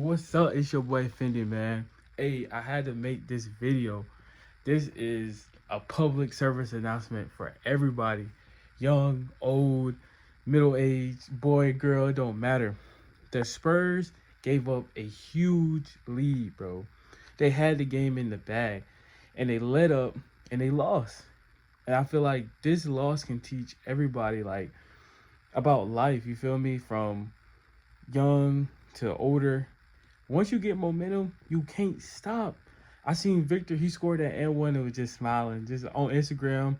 What's up? It's your boy Fendi, man. Hey, I had to make this video. This is a public service announcement for everybody. Young, old, middle aged, boy, girl, it don't matter. The Spurs gave up a huge lead, bro. They had the game in the bag and they led up and they lost. And I feel like this loss can teach everybody like about life, you feel me? From young to older. Once you get momentum, you can't stop. I seen Victor, he scored that and one and was just smiling, just on Instagram,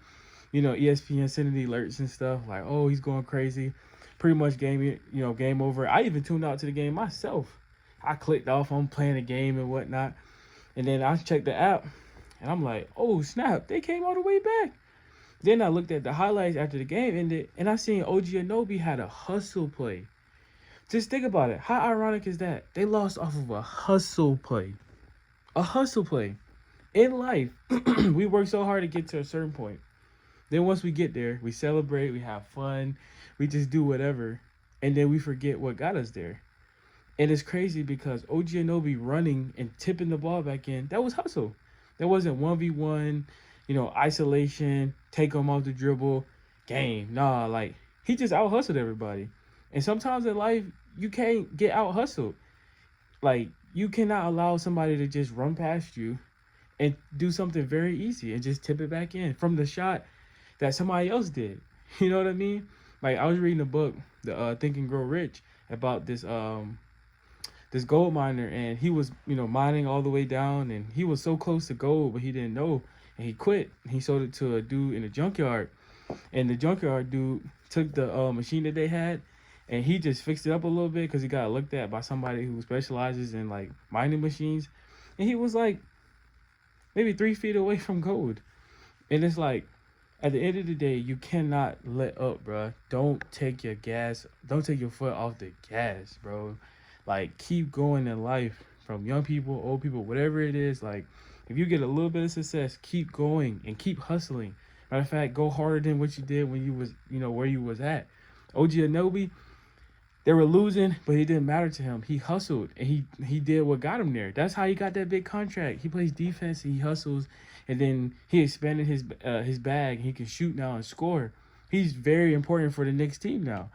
ESPN sending the alerts and stuff, like, oh, he's going crazy. Pretty much game over. I even tuned out to the game myself. I clicked off on playing the game and whatnot. And then I checked the app and I'm like, oh snap, they came all the way back. Then I looked at the highlights after the game ended and I seen OG Anobi had a hustle play. Just think about it. How ironic is that? They lost off of a hustle play. A hustle play. In life, we work so hard to get to a certain point. Then once we get there, we celebrate, we have fun, we just do whatever, and then we forget what got us there. And it's crazy because OG Anobi running and tipping the ball back in, that was hustle. That wasn't 1v1, isolation, take him off the dribble, game. Nah, like, he just out hustled everybody. And sometimes in life, you can't get out hustled. Like, you cannot allow somebody to just run past you and do something very easy and just tip it back in from the shot that somebody else did. You know what I mean? Like, I was reading a book, the Think and Grow Rich, about this gold miner, and he was, mining all the way down, and he was so close to gold, but he didn't know, and he quit. He sold it to a dude in a junkyard, and the junkyard dude took the machine that they had, and he just fixed it up a little bit because he got looked at by somebody who specializes in like mining machines, and he was like maybe 3 feet away from gold. And it's like, at the end of the day, you cannot let up, bro. Don't take your foot off the gas, bro. Like, keep going in life, from young people, old people, whatever it is. Like, if you get a little bit of success, keep going and keep hustling. Matter of fact, go harder than what you did when you was, where you was at. OG Anobi, they were losing, but it didn't matter to him. He hustled and he did what got him there. That's how he got that big contract. He plays defense and he hustles, and then he expanded his bag. He can shoot now and score. He's very important for the Knicks team now.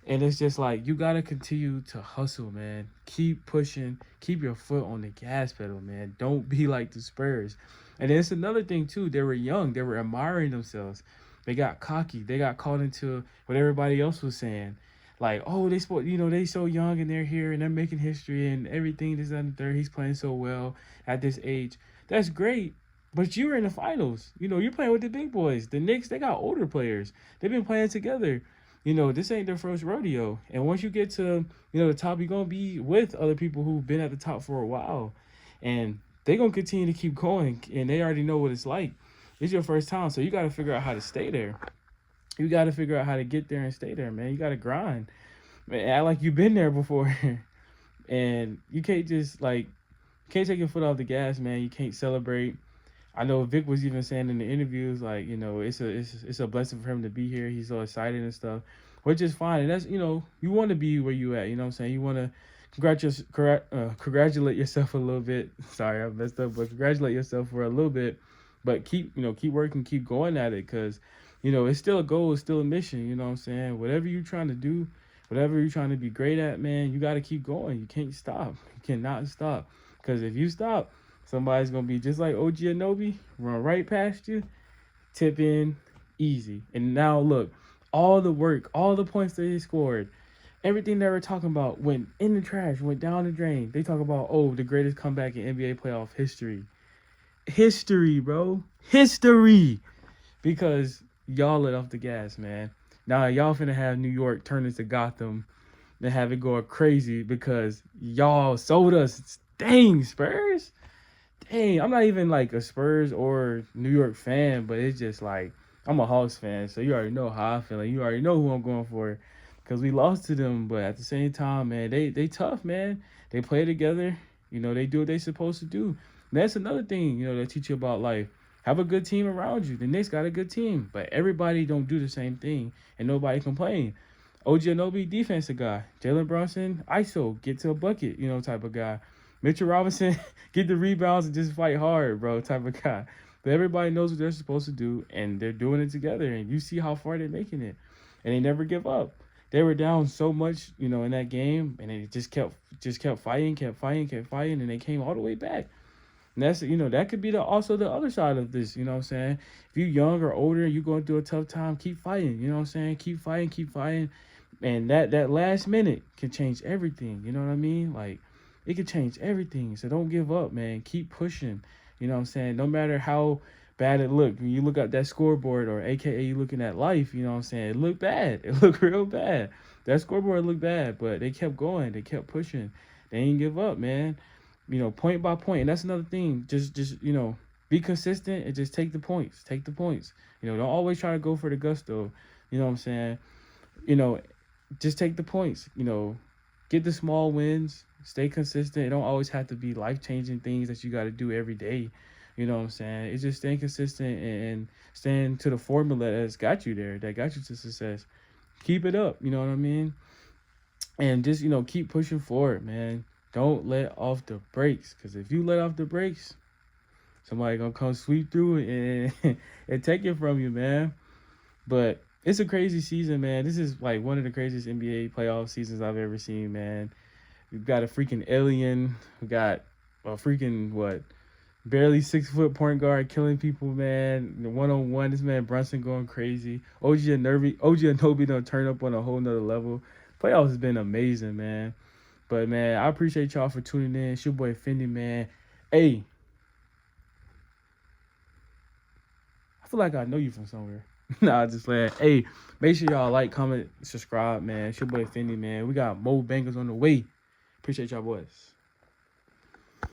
And it's just like, you gotta continue to hustle, man. Keep pushing. Keep your foot on the gas pedal, man. Don't be like the Spurs. And it's another thing too. They were young. They were admiring themselves. They got cocky. They got caught into what everybody else was saying. Like, oh, they so young and they're here and they're making history and everything. This and the third. He's playing so well at this age. That's great. But you're in the finals. You're playing with the big boys. The Knicks, they got older players. They've been playing together. This ain't their first rodeo. And once you get to, the top, you're going to be with other people who've been at the top for a while. And they're going to continue to keep going. And they already know what it's like. It's your first time. So you got to figure out how to stay there. You got to figure out how to get there and stay there, man. You got to grind. Man, act like you've been there before. And you can't just, can't take your foot off the gas, man. You can't celebrate. I know Vic was even saying in the interviews, like, it's a blessing for him to be here. He's so excited and stuff, which is fine. And that's, you want to be where you at, you know what I'm saying? You want to congratulate yourself a little bit. Sorry, I messed up, but congratulate yourself for a little bit. But keep working, keep going at it, because, it's still a goal, it's still a mission, you know what I'm saying? Whatever you're trying to do, whatever you're trying to be great at, man, you got to keep going. You can't stop. You cannot stop. Because if you stop, somebody's going to be just like OG Anobi, run right past you, tip in, easy. And now, look, all the work, all the points that they scored, everything they were talking about went in the trash, went down the drain. They talk about, oh, the greatest comeback in NBA playoff history. History, bro. History. Because y'all let off the gas, man. Now, y'all finna have New York turn into Gotham and have it go crazy because y'all sold us. Dang, Spurs. Dang, I'm not even like a Spurs or New York fan, but it's just like, I'm a Hawks fan, so you already know how I feel. Like, you already know who I'm going for, because we lost to them. But at the same time, man, they tough, man. They play together. They do what they supposed to do. And that's another thing, they teach you about life. Have a good team around you. The Knicks got a good team, but everybody don't do the same thing, and nobody complain. OG Anunoby, defensive guy. Jalen Brunson, ISO, get to a bucket, type of guy. Mitchell Robinson, get the rebounds and just fight hard, bro, type of guy. But everybody knows what they're supposed to do, and they're doing it together, and you see how far they're making it. And they never give up. They were down so much, in that game, and they just kept fighting, and they came all the way back. And that's, that could be also the other side of this, you know what I'm saying? If you're young or older and you're going through a tough time, keep fighting, you know what I'm saying? Keep fighting. And that last minute can change everything, you know what I mean? Like, it can change everything. So don't give up, man. Keep pushing, you know what I'm saying? No matter how bad it looked. When you look at that scoreboard, or AKA you looking at life, you know what I'm saying? It looked bad. It looked real bad. That scoreboard looked bad, but they kept going. They kept pushing. They didn't give up, man. Point by point. And that's another thing. Just be consistent and just take the points. Take the points. Don't always try to go for the gusto. You know what I'm saying? Just take the points. Get the small wins. Stay consistent. It don't always have to be life-changing things that you got to do every day. You know what I'm saying? It's just staying consistent and staying to the formula that's got you there, that got you to success. Keep it up. You know what I mean? And just, keep pushing forward, man. Don't let off the brakes, because if you let off the brakes, somebody gonna come sweep through and and take it from you, man. But it's a crazy season, man. This is like one of the craziest NBA playoff seasons I've ever seen, man. We've got a freaking alien. We got a freaking barely 6 foot point guard killing people, man. The 1-on-1, this man Brunson going crazy. OG Anunoby done turn up on a whole nother level. Playoffs has been amazing, man. But, man, I appreciate y'all for tuning in. It's your boy Fendi, man. Hey, I feel like I know you from somewhere. Nah, just playing. Hey, make sure y'all like, comment, subscribe, man. It's your boy Fendi, man. We got more bangers on the way. Appreciate y'all boys.